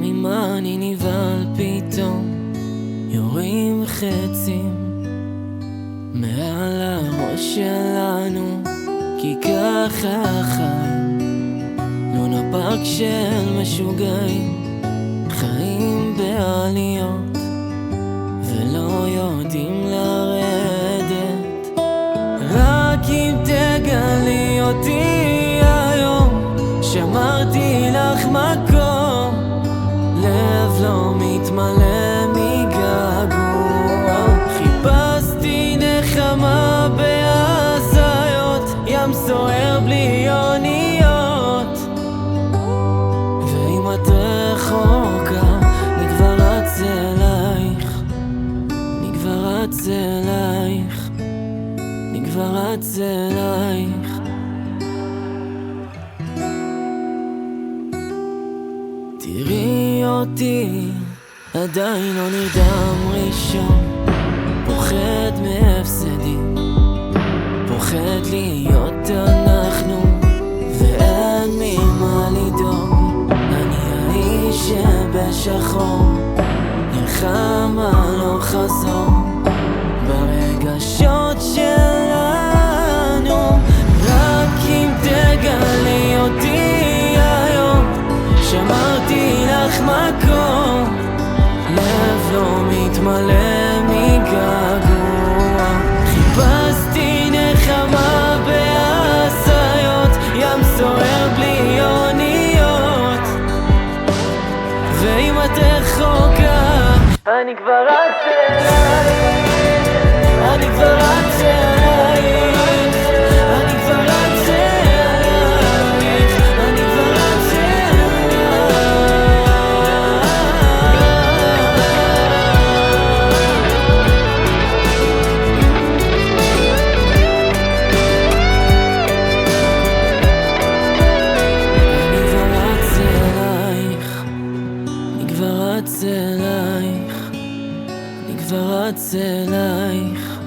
ממה אני נבהל פתאום? יורים חצים מעל הראש שלנו, כי ככה החיים, לונה פארק של משוגעים, חיים בעליות ולא יודעים לרדת. רק אם תגלי אותי היום, שמרתי לך מקום, לב לא מתמלא מגעגוע, חיפשתי נחמה בהזיות, ים סוער בלי אוניות, ואם את רחוקה אני כבר רץ אלייך, אני כבר רץ אלייך, אני כבר רץ אלייך. תראי אותי, עדיין לא נרדם ראשון, פוחד מהפסדים, פוחד להיות אנחנו, ואין ממה לדאוג. אני האיש שבשחור נלחם על לא חזור ברגשות שלנו. רק אם תגלי אותי היום, שמרתי לך מקום, לב לא מתמלא מגעגוע, חיפשתי נחמה בהזיות, ים סוער בלי אוניות, ואם את רחוקה אני כבר רץ אלייך, אני כבר רץ אלייך, אני כבר רץ אלייך, אני כבר רץ אלייך, אני כבר רץ אלייך.